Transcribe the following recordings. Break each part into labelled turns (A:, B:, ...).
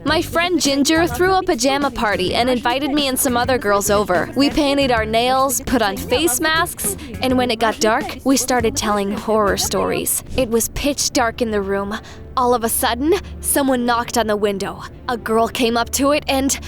A: My friend Ginger threw a pajama party and invited me and some other girls over. We painted our nails, put on face masks, and when it got dark, we started telling horror stories. It was pitch dark in the room. All of a sudden, someone knocked on the window. A girl came up to it and…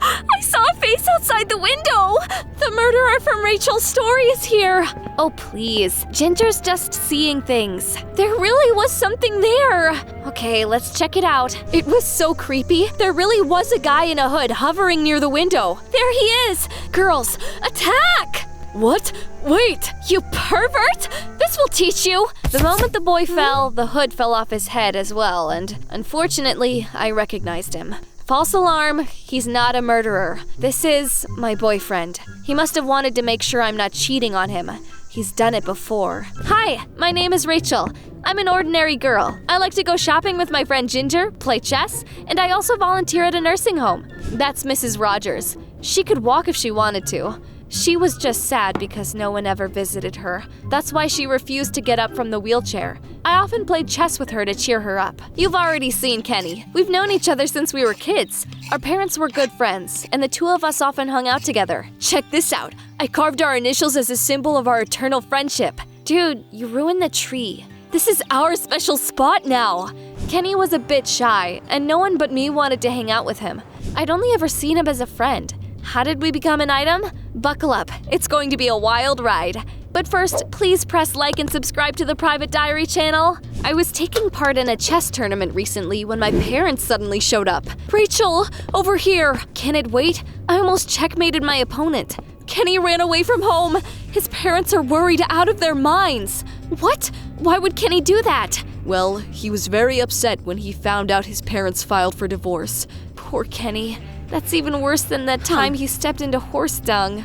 A: I saw a face outside the window! The murderer from Rachel's story is here! Oh please, Ginger's just seeing things. There really was something there! Okay, let's check it out. It was so creepy. There really was a guy in a hood hovering near the window. There he is! Girls, attack! What? Wait, you pervert! This will teach you! The moment the boy fell, the hood fell off his head as well, and unfortunately, I recognized him. False alarm, he's not a murderer. This is my boyfriend. He must have wanted to make sure I'm not cheating on him. He's done it before. Hi, my name is Rachel. I'm an ordinary girl. I like to go shopping with my friend Ginger, play chess, and I also volunteer at a nursing home. That's Mrs. Rogers. She could walk if she wanted to. She was just sad because no one ever visited her. That's why she refused to get up from the wheelchair. I often played chess with her to cheer her up. You've already seen Kenny. We've known each other since we were kids. Our parents were good friends, and the two of us often hung out together. Check this out. I carved our initials as a symbol of our eternal friendship. Dude, you ruined the tree. This is our special spot now. Kenny was a bit shy, and no one but me wanted to hang out with him. I'd only ever seen him as a friend. How did we become an item? Buckle up, it's going to be a wild ride. But first, please press like and subscribe to the Private Diary channel. I was taking part in a chess tournament recently when my parents suddenly showed up. Rachel, over here. Can it wait? I almost checkmated my opponent. Kenny ran away from home. His parents are worried out of their minds. What? Why would Kenny do that? Well, he was very upset when he found out his parents filed for divorce. Poor Kenny. That's even worse than that time he stepped into horse dung.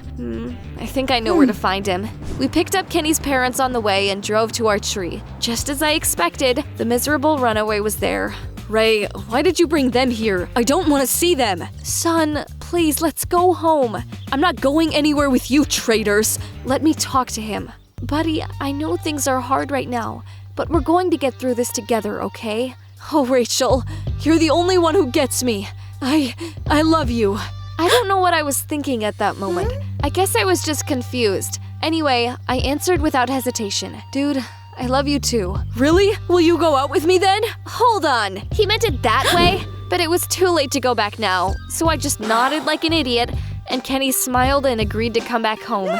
A: I think I know where to find him. We picked up Kenny's parents on the way and drove to our tree. Just as I expected, the miserable runaway was there. Ray, why did you bring them here? I don't want to see them. Son, please, let's go home. I'm not going anywhere with you traitors. Let me talk to him. Buddy, I know things are hard right now, but we're going to get through this together, okay? Oh, Rachel, you're the only one who gets me. I love you. I don't know what I was thinking at that moment. I guess I was just confused. Anyway, I answered without hesitation. Dude, I love you too. Really? Will you go out with me then? Hold on. He meant it that way? But it was too late to go back now, so I just nodded like an idiot, and Kenny smiled and agreed to come back home.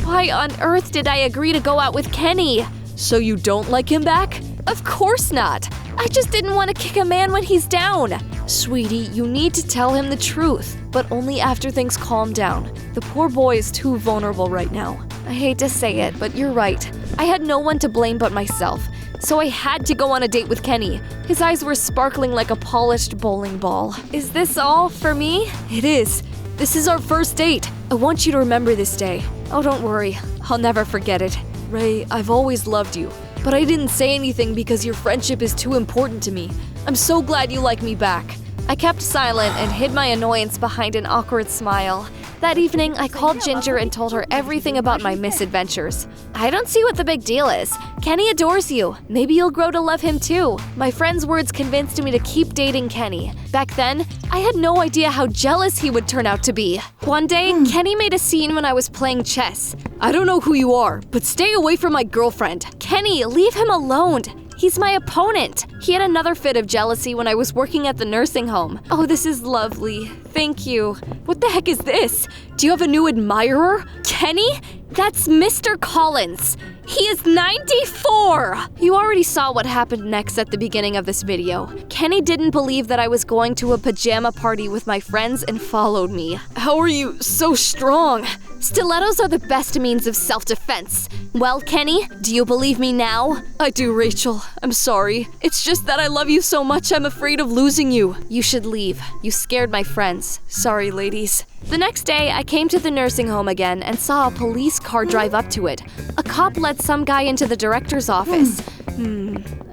A: Why on earth did I agree to go out with Kenny? So you don't like him back? Of course not. I just didn't want to kick a man when he's down. Sweetie, you need to tell him the truth, but only after things calm down. The poor boy is too vulnerable right now. I hate to say it, but you're right. I had no one to blame but myself, so I had to go on a date with Kenny. His eyes were sparkling like a polished bowling ball. Is this all for me? It is. This is our first date. I want you to remember this day. Oh, don't worry. I'll never forget it. Ray, I've always loved you. But I didn't say anything because your friendship is too important to me. I'm so glad you like me back. I kept silent and hid my annoyance behind an awkward smile. That evening, I called Ginger and told her everything about my misadventures. I don't see what the big deal is. Kenny adores you. Maybe you'll grow to love him too. My friend's words convinced me to keep dating Kenny. Back then, I had no idea how jealous he would turn out to be. One day, Kenny made a scene when I was playing chess. I don't know who you are, but stay away from my girlfriend. Kenny, leave him alone. He's my opponent. He had another fit of jealousy when I was working at the nursing home. Oh, this is lovely. Thank you. What the heck is this? Do you have a new admirer? Kenny? That's Mr. Collins. He is 94! You already saw what happened next at the beginning of this video. Kenny didn't believe that I was going to a pajama party with my friends and followed me. How are you so strong? Stilettos are the best means of self-defense. Well, Kenny, do you believe me now? I do, Rachel. I'm sorry. It's just that I love you so much I'm afraid of losing you. You should leave. You scared my friends. Sorry, ladies. The next day, I came to the nursing home again and saw a police car drive up to it. A cop led some guy into the director's office.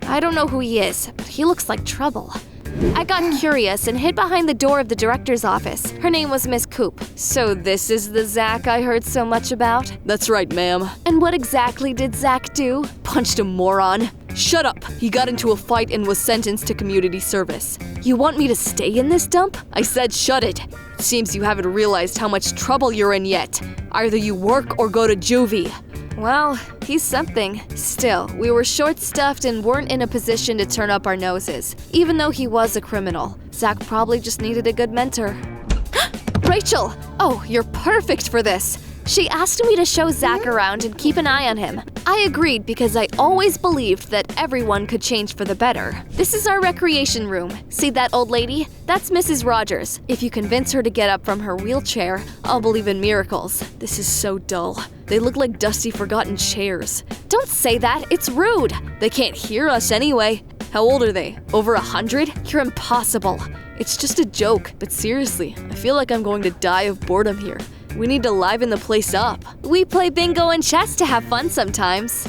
A: I don't know who he is, but he looks like trouble. I got curious and hid behind the door of the director's office. Her name was Miss Coop. So this is the Zach I heard so much about? That's right, ma'am. And what exactly did Zach do? Punched a moron.
B: Shut up! He got into a fight and was sentenced to community service.
A: You want me to stay in this dump?
B: I said shut it! Seems you haven't realized how much trouble you're in yet. Either you work or go to juvie.
A: Well, he's something. Still, we were short-stuffed and weren't in a position to turn up our noses. Even though he was a criminal, Zach probably just needed a good mentor. Rachel! Oh, you're perfect for this! She asked me to show Zach around and keep an eye on him. I agreed because I always believed that everyone could change for the better. This is our recreation room. See that old lady? That's Mrs. Rogers. If you convince her to get up from her wheelchair, I'll believe in miracles.
B: This is so dull. They look like dusty, forgotten chairs.
A: Don't say that, it's rude.
B: They can't hear us anyway. How old are they? Over 100?
A: You're impossible.
B: It's just a joke, but seriously, I feel like I'm going to die of boredom here. We need to liven the place up.
A: We play bingo and chess to have fun sometimes.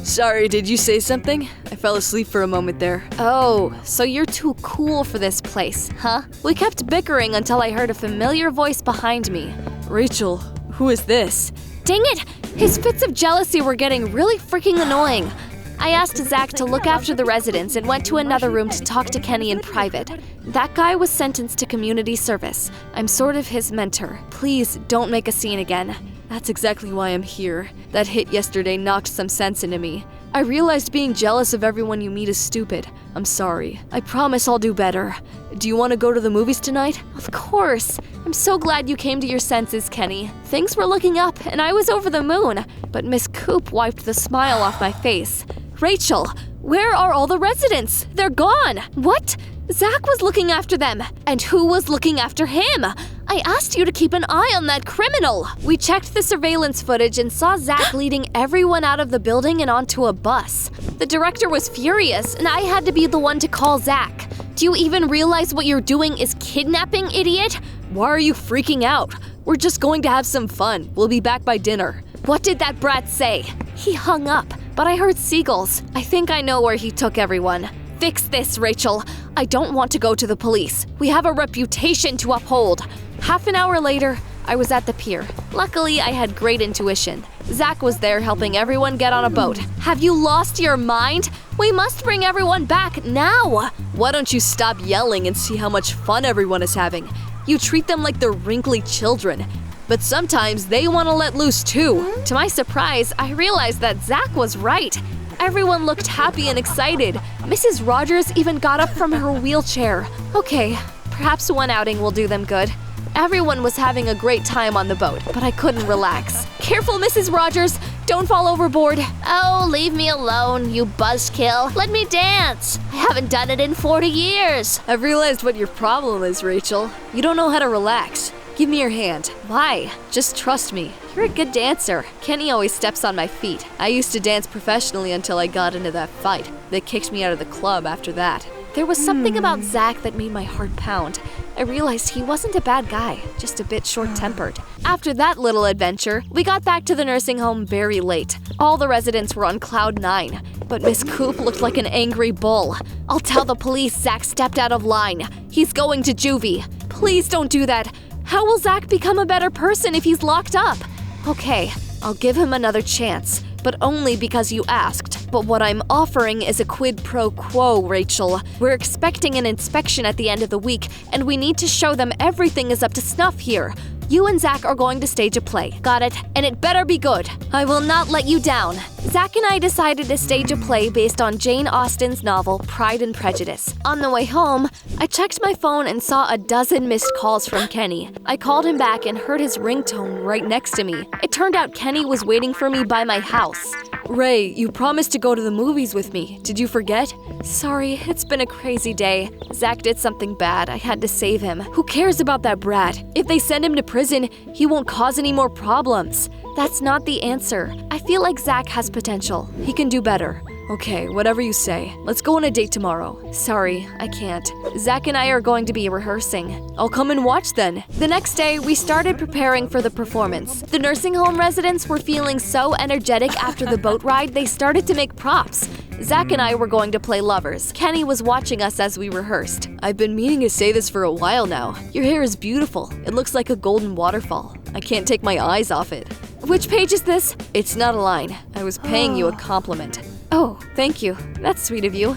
B: Sorry, did you say something? I fell asleep for a moment there.
A: Oh, so you're too cool for this place, huh? We kept bickering until I heard a familiar voice behind me.
B: Rachel, who is this?
A: Dang it! His fits of jealousy were getting really freaking annoying. I asked Zach to look after the residents and went to another room to talk to Kenny in private. That guy was sentenced to community service. I'm sort of his mentor. Please don't make a scene again.
B: That's exactly why I'm here. That hit yesterday knocked some sense into me. I realized being jealous of everyone you meet is stupid. I'm sorry. I promise I'll do better. Do you want to go to the movies tonight?
A: Of course. I'm so glad you came to your senses, Kenny. Things were looking up and I was over the moon. But Miss Coop wiped the smile off my face. Rachel, where are all the residents? They're gone. What? Zach was looking after them. And who was looking after him? I asked you to keep an eye on that criminal. We checked the surveillance footage and saw Zach leading everyone out of the building and onto a bus. The director was furious, and I had to be the one to call Zach. Do you even realize what you're doing is kidnapping, idiot?
B: Why are you freaking out? We're just going to have some fun. We'll be back by dinner.
A: What did that brat say? He hung up, but I heard seagulls. I think I know where he took everyone. Fix this, Rachel. I don't want to go to the police. We have a reputation to uphold. Half an hour later, I was at the pier. Luckily, I had great intuition. Zach was there helping everyone get on a boat. Have you lost your mind? We must bring everyone back now.
B: Why don't you stop yelling and see how much fun everyone is having? You treat them like they're wrinkly children. But sometimes they want to let loose too.
A: To my surprise, I realized that Zach was right. Everyone looked happy and excited. Mrs. Rogers even got up from her wheelchair. Okay, perhaps one outing will do them good. Everyone was having a great time on the boat, but I couldn't relax. Careful, Mrs. Rogers! Don't fall overboard! Oh, leave me alone, you buzzkill. Let me dance! I haven't done it in 40 years!
B: I've realized what your problem is, Rachel. You don't know how to relax. Give me your hand.
A: Why?
B: Just trust me.
A: You're a good dancer. Kenny always steps on my feet.
B: I used to dance professionally until I got into that fight. They kicked me out of the club after that.
A: There was something about Zach that made my heart pound. I realized he wasn't a bad guy, just a bit short-tempered. After that little adventure, we got back to the nursing home very late. All the residents were on cloud 9, but Miss Coop looked like an angry bull. I'll tell the police Zach stepped out of line. He's going to juvie. Please don't do that. How will Zach become a better person if he's locked up? Okay, I'll give him another chance, but only because you asked. But what I'm offering is a quid pro quo, Rachel. We're expecting an inspection at the end of the week, and we need to show them everything is up to snuff here. You and Zach are going to stage a play. Got it? And it better be good. I will not let you down. Zach and I decided to stage a play based on Jane Austen's novel Pride and Prejudice. On the way home, I checked my phone and saw a dozen missed calls from Kenny. I called him back and heard his ringtone right next to me. It turned out Kenny was waiting for me by my house.
B: Ray, you promised to go to the movies with me. Did you forget?
A: Sorry, it's been a crazy day. Zach did something bad. I had to save him.
B: Who cares about that brat? If they send him to prison, he won't cause any more problems.
A: That's not the answer. I feel like Zach has potential.
B: He can do better. Okay, whatever you say. Let's go on a date tomorrow.
A: Sorry, I can't. Zach and I are going to be rehearsing.
B: I'll come and watch then.
A: The next day, we started preparing for the performance. The nursing home residents were feeling so energetic after the boat ride, they started to make props. Zach and I were going to play lovers. Kenny was watching us as we rehearsed.
B: I've been meaning to say this for a while now. Your hair is beautiful. It looks like a golden waterfall. I can't take my eyes off it.
A: Which page is this?
B: It's not a line. I was paying you a compliment.
A: Oh,
B: Thank you. That's sweet of you.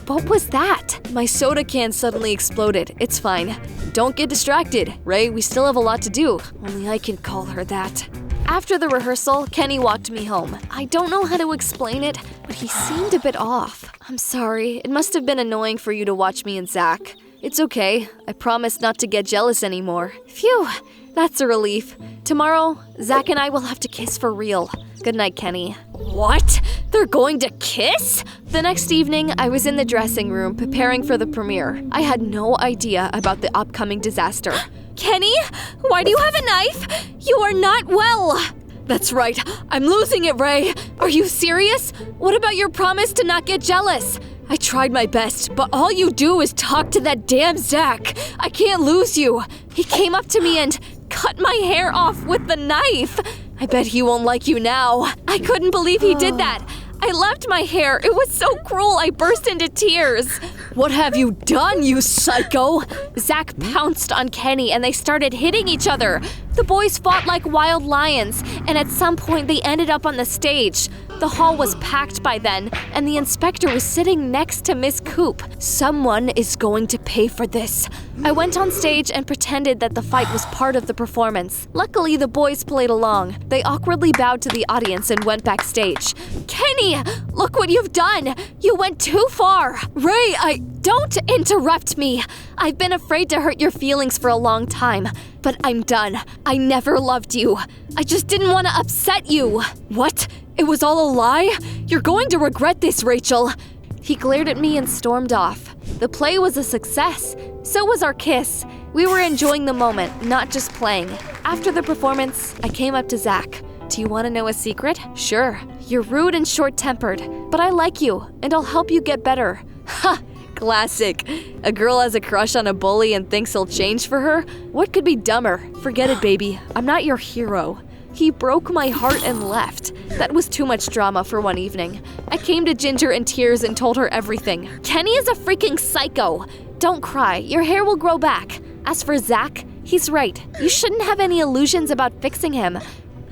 A: What was that?
B: My soda can suddenly exploded. It's fine. Don't get distracted, Ray. We still have a lot to do. Only I can call her that.
A: After the rehearsal, Kenny walked me home. I don't know how to explain it, but he seemed a bit off.
B: I'm sorry. It must have been annoying for you to watch me and Zach. It's okay. I promise not to get jealous anymore.
A: Phew, that's a relief. Tomorrow, Zach and I will have to kiss for real. Good night, Kenny.
B: What? They're going to kiss?
A: The next evening, I was in the dressing room preparing for the premiere. I had no idea about the upcoming disaster.
B: Kenny, why do you have a knife? You are not well. That's right. I'm losing it, Ray. Are you serious? What about your promise to not get jealous? I tried my best, but all you do is talk to that damn Zach. I can't lose you. He came up to me and cut my hair off with the knife. I bet he won't like you now.
A: I couldn't believe he did that. I loved my hair. It was so cruel, I burst into tears.
B: What have you done, you psycho?
A: Zach pounced on Kenny and they started hitting each other. The boys fought like wild lions, and at some point they ended up on the stage. The hall was packed by then, and the inspector was sitting next to Miss Coop.
B: Someone is going to pay for this.
A: I went on stage and pretended that the fight was part of the performance. Luckily, the boys played along. They awkwardly bowed to the audience and went backstage.
B: Kenny, look what you've done! You went too far!
A: Ray, Don't interrupt me! I've been afraid to hurt your feelings for a long time, but I'm done. I never loved you. I just didn't want to upset you.
B: What? It was all a lie? You're going to regret this, Rachel.
A: He glared at me and stormed off. The play was a success. So was our kiss. We were enjoying the moment, not just playing. After the performance, I came up to Zach. Do you want to know a secret?
B: Sure.
A: You're rude and short-tempered, but I like you, and I'll help you get better.
B: Ha! Classic. A girl has a crush on a bully and thinks he'll change for her? What could be dumber? Forget it, baby. I'm not your hero.
A: He broke my heart and left. That was too much drama for one evening. I came to Ginger in tears and told her everything. Kenny is a freaking psycho. Don't cry. Your hair will grow back. As for Zach, he's right. You shouldn't have any illusions about fixing him.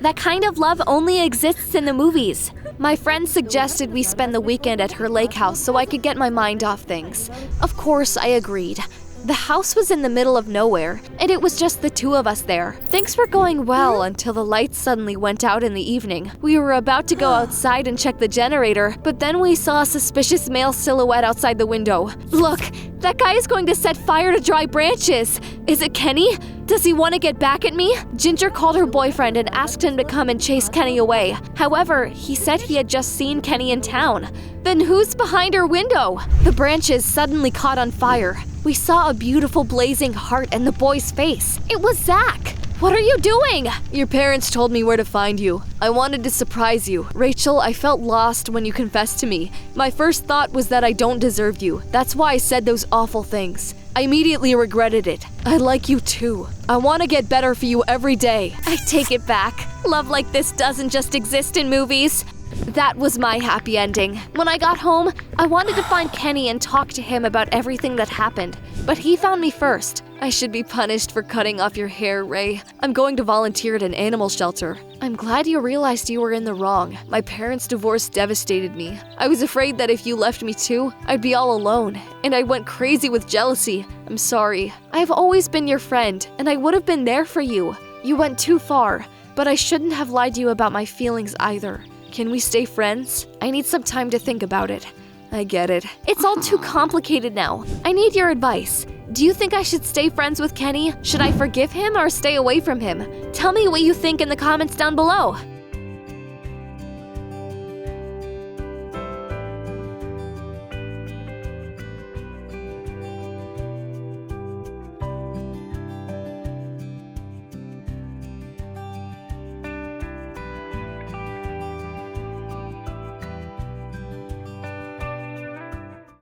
A: That kind of love only exists in the movies. My friend suggested we spend the weekend at her lake house so I could get my mind off things. Of course, I agreed. The house was in the middle of nowhere, and it was just the two of us there. Things were going well until the lights suddenly went out in the evening. We were about to go outside and check the generator, but then we saw a suspicious male silhouette outside the window. Look, that guy is going to set fire to dry branches. Is it Kenny? Does he want to get back at me? Ginger called her boyfriend and asked him to come and chase Kenny away. However, he said he had just seen Kenny in town. Then who's behind her window? The branches suddenly caught on fire. We saw a beautiful blazing heart in the boy's face. It was Zach. What are you doing?
B: Your parents told me where to find you. I wanted to surprise you. Rachel, I felt lost when you confessed to me. My first thought was that I don't deserve you. That's why I said those awful things. I immediately regretted it. I like you too. I want to get better for you every day.
A: I take it back. Love like this doesn't just exist in movies. That was my happy ending. When I got home, I wanted to find Kenny and talk to him about everything that happened, but he found me first.
B: I should be punished for cutting off your hair, Ray. I'm going to volunteer at an animal shelter. I'm glad you realized you were in the wrong. My parents' divorce devastated me. I was afraid that if you left me too, I'd be all alone, and I went crazy with jealousy. I'm sorry.
A: I've always been your friend, and I would have been there for you. You went too far, but I shouldn't have lied to you about my feelings either.
B: Can we stay friends?
A: I need some time to think about it.
B: I get it.
A: It's all too complicated now. I need your advice. Do you think I should stay friends with Kenny? Should I forgive him or stay away from him? Tell me what you think in the comments down below.